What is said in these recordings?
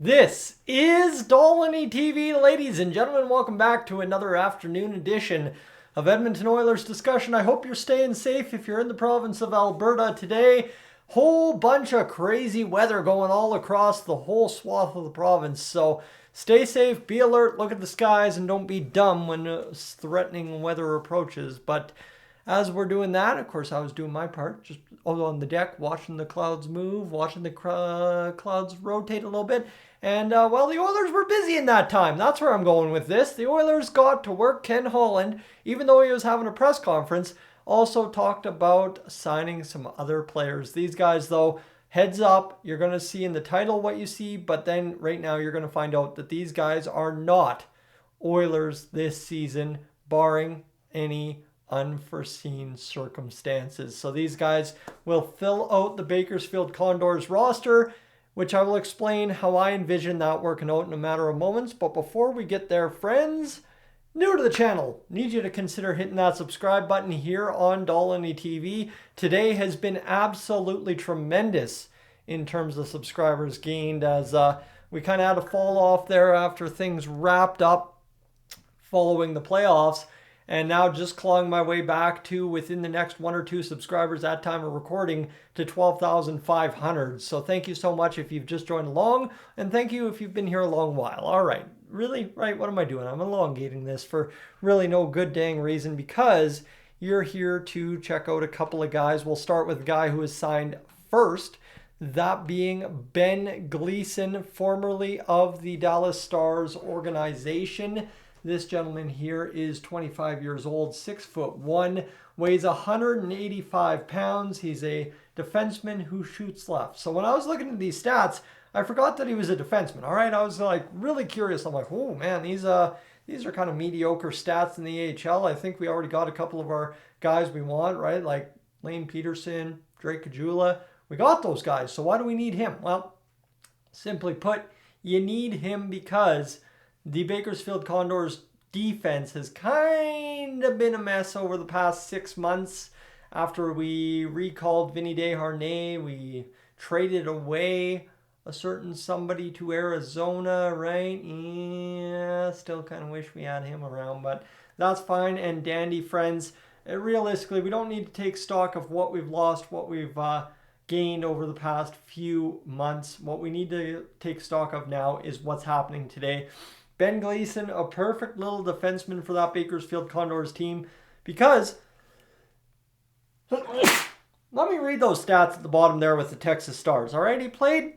This is Dolynny TV, ladies and gentlemen. Welcome back to another afternoon edition of Edmonton Oilers discussion. I hope you're staying safe if you're in the province of Alberta today. Whole bunch of crazy weather going all across the whole swath of the province. So stay safe, be alert, look at the skies, and don't be dumb when threatening weather approaches. But as we're doing that, of course, I was doing my part, just on the deck, watching the clouds move, watching the clouds rotate a little bit. And, well, the Oilers were busy in that time. That's where I'm going with this. The Oilers got to work. Ken Holland, even though he was having a press conference, also talked about signing some other players. These guys, though, heads up, you're going to see in the title what you see, but then right now you're going to find out that these guys are not Oilers this season, barring any unforeseen circumstances. So these guys will fill out the Bakersfield Condors roster, which I will explain how I envision that working out in a matter of moments. But before we get there, friends, new to the channel, need you to consider hitting that subscribe button here on Dolynny TV. Today has been absolutely tremendous in terms of subscribers gained, as we kind of had a fall off there after things wrapped up following the playoffs. And now just clawing my way back to within the next one or two subscribers at time of recording to 12,500. So thank you so much if you've just joined along, and thank you if you've been here a long while. All right, really, right, what am I doing? I'm elongating this for really no good dang reason, because you're here to check out a couple of guys. We'll start with a guy who is signed first, that being Ben Gleason, formerly of the Dallas Stars organization. This gentleman here is 25 years old, 6'1", weighs 185 pounds. He's a defenseman who shoots left. So when I was looking at these stats, I forgot that he was a defenseman. All right, I was like really curious. I'm like, oh man, these are kind of mediocre stats in the AHL. I think we already got a couple of our guys we want, right? Like Lane Peterson, Drake Caggiula. We got those guys. So why do we need him? Well, simply put, you need him because the Bakersfield Condors defense has kind of been a mess over the past 6 months. After we recalled Vinny Desharnais, we traded away a certain somebody to Arizona, right? Yeah, still kind of wish we had him around, but that's fine and dandy, friends. Realistically, we don't need to take stock of what we've lost, what we've gained over the past few months. What we need to take stock of now is what's happening today. Ben Gleason, a perfect little defenseman for that Bakersfield Condors team, because let me read those stats at the bottom there with the Texas Stars. All right, he played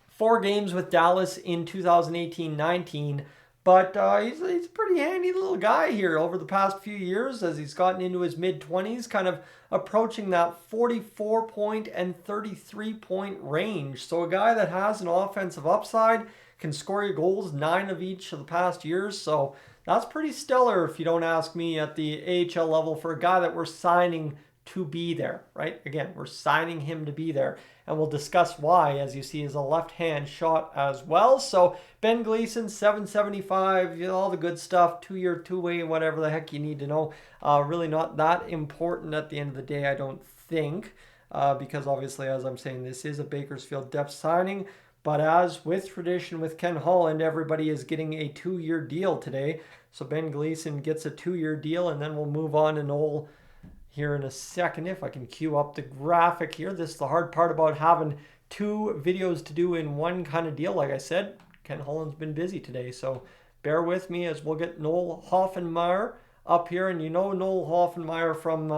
4 games with Dallas in 2018-19, but he's a pretty handy little guy here over the past few years as he's gotten into his mid-20s, kind of approaching that 44-point and 33-point range. So a guy that has an offensive upside, can score you goals, 9 of each of the past years. So that's pretty stellar if you don't ask me at the AHL level for a guy that we're signing to be there, right? Again, we're signing him to be there. And we'll discuss why, as you see, is a left-hand shot as well. So Ben Gleason, 775, you know, all the good stuff, 2-year, two-way, whatever the heck you need to know. Really not that important at the end of the day, I don't think, because obviously, as I'm saying, this is a Bakersfield depth signing. But as with tradition with Ken Holland, everybody is getting a 2-year deal today. So Ben Gleason gets a 2-year deal, and then we'll move on to Noel here in a second. If I can cue up the graphic here. This is the hard part about having 2 videos to do in one kind of deal. Like I said, Ken Holland's been busy today, so bear with me as we'll get Noel Hoefenmayer up here. And you know Noel Hoefenmayer from,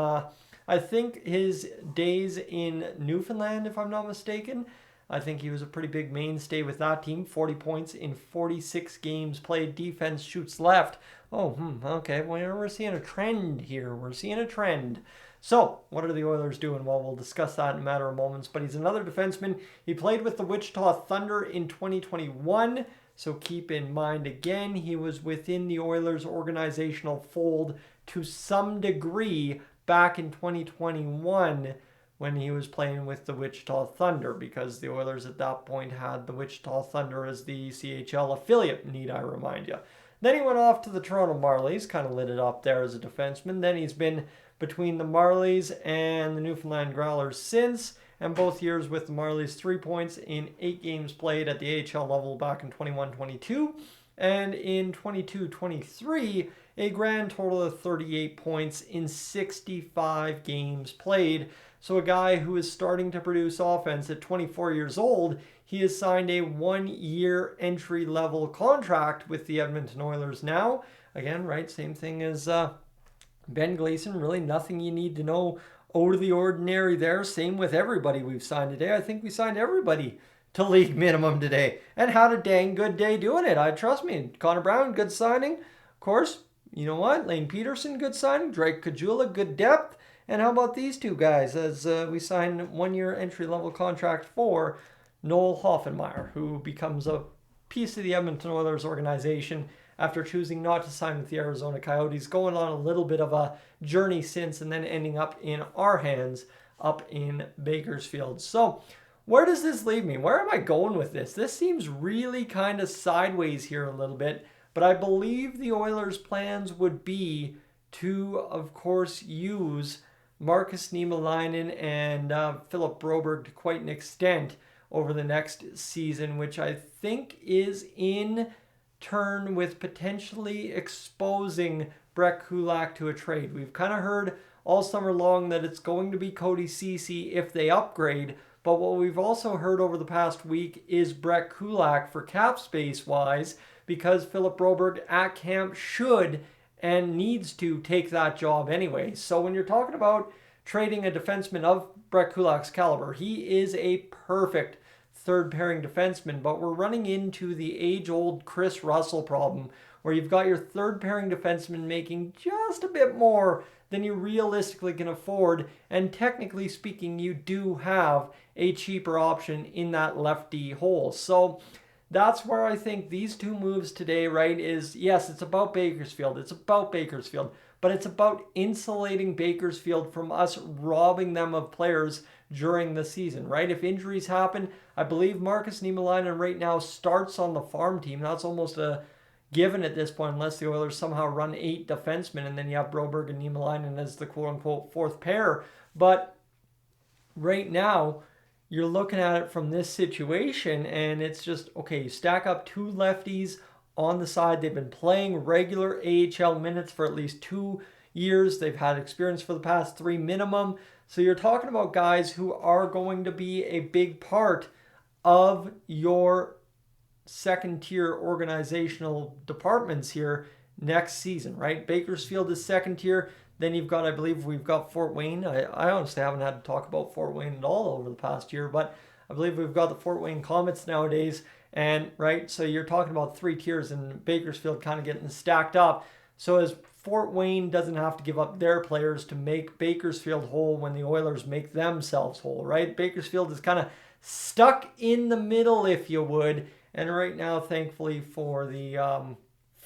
I think, his days in Newfoundland, if I'm not mistaken. I think he was a pretty big mainstay with that team. 40 points in 46 games played. Defense shoots left. Okay. Well, we're seeing a trend here. We're seeing a trend. So, what are the Oilers doing? Well, we'll discuss that in a matter of moments. But he's another defenseman. He played with the Wichita Thunder in 2021. So keep in mind, again, he was within the Oilers organizational fold to some degree back in 2021. When he was playing with the Wichita Thunder, because the Oilers at that point had the Wichita Thunder as the CHL affiliate, need I remind you. Then he went off to the Toronto Marlies, kind of lit it up there as a defenseman. Then he's been between the Marlies and the Newfoundland Growlers since, and both years with the Marlies 3 points in 8 games played at the AHL level back in 21-22, and in 22-23 a grand total of 38 points in 65 games played. So a guy who is starting to produce offense at 24 years old, he has signed a 1-year entry-level contract with the Edmonton Oilers now. Again, right, same thing as Ben Gleason. Really nothing you need to know out of the ordinary there. Same with everybody we've signed today. I think we signed everybody to league minimum today and had a dang good day doing it. Trust me. Connor Brown, good signing. Of course, you know what? Lane Peterson, good signing. Drake Caggiula, good depth. And how about these two guys as we sign 1-year entry-level contract for Noel Hoefenmayer, who becomes a piece of the Edmonton Oilers organization after choosing not to sign with the Arizona Coyotes, going on a little bit of a journey since and then ending up in our hands up in Bakersfield. So where does this leave me? Where am I going with this? This seems really kind of sideways here a little bit, but I believe the Oilers' plans would be to, of course, use Markus Niemelainen and Philip Broberg to quite an extent over the next season, which I think is in turn with potentially exposing Brett Kulak to a trade. We've kind of heard all summer long that it's going to be Cody Ceci if they upgrade, but what we've also heard over the past week is Brett Kulak for cap space wise, because Philip Broberg at camp should and needs to take that job anyway. So when you're talking about trading a defenseman of Brett Kulak's caliber, he is a perfect third pairing defenseman, but we're running into the age-old Chris Russell problem where you've got your third pairing defenseman making just a bit more than you realistically can afford, and technically speaking, you do have a cheaper option in that lefty hole. So that's where I think these two moves today, right, is, yes, it's about Bakersfield. It's about Bakersfield, but it's about insulating Bakersfield from us robbing them of players during the season, right? If injuries happen, I believe Markus Niemelainen right now starts on the farm team. That's almost a given at this point, unless the Oilers somehow run 8 defensemen and then you have Broberg and Niemelainen as the quote-unquote fourth pair. But right now, you're looking at it from this situation, and it's just, okay, you stack up 2 lefties on the side. They've been playing regular AHL minutes for at least 2 years. They've had experience for the past 3 minimum. So you're talking about guys who are going to be a big part of your second-tier organizational departments here next season, right? Bakersfield is second tier. Then you've got, I believe we've got Fort Wayne. I honestly haven't had to talk about Fort Wayne at all over the past year, but I believe we've got the Fort Wayne Comets nowadays. And, right, so you're talking about 3 tiers and Bakersfield kind of getting stacked up. So as Fort Wayne doesn't have to give up their players to make Bakersfield whole when the Oilers make themselves whole, right? Bakersfield is kind of stuck in the middle, if you would. And right now, thankfully for the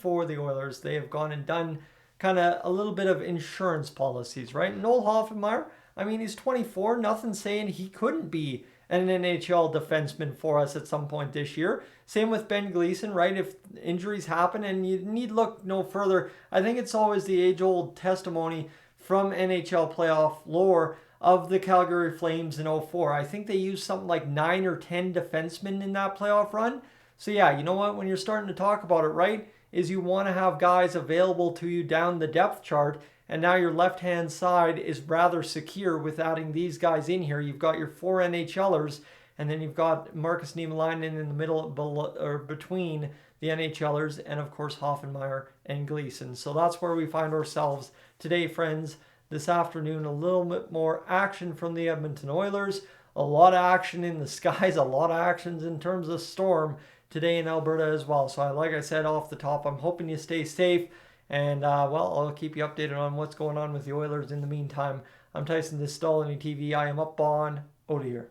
Oilers, they have gone and done kind of a little bit of insurance policies, right? Noel Hoefenmayer, I mean, he's 24. Nothing saying he couldn't be an NHL defenseman for us at some point this year. Same with Ben Gleason, right? If injuries happen and you need look no further, I think it's always the age-old testimony from NHL playoff lore of the Calgary Flames in 04. I think they used something like 9 or 10 defensemen in that playoff run. So yeah, you know what? When you're starting to talk about it, right, is you want to have guys available to you down the depth chart, and now your left-hand side is rather secure with adding these guys in here. You've got your 4 NHLers, and then you've got Markus Niemelainen in the middle or between the NHLers, and of course Hoefenmayer and Gleason. So that's where we find ourselves today, friends. This afternoon, a little bit more action from the Edmonton Oilers. A lot of action in the skies, a lot of actions in terms of storm today in Alberta as well. So like I said off the top, I'm hoping you stay safe. And, well, I'll keep you updated on what's going on with the Oilers in the meantime. I'm Tyson, this is Dolynny TV. I am up on out of here.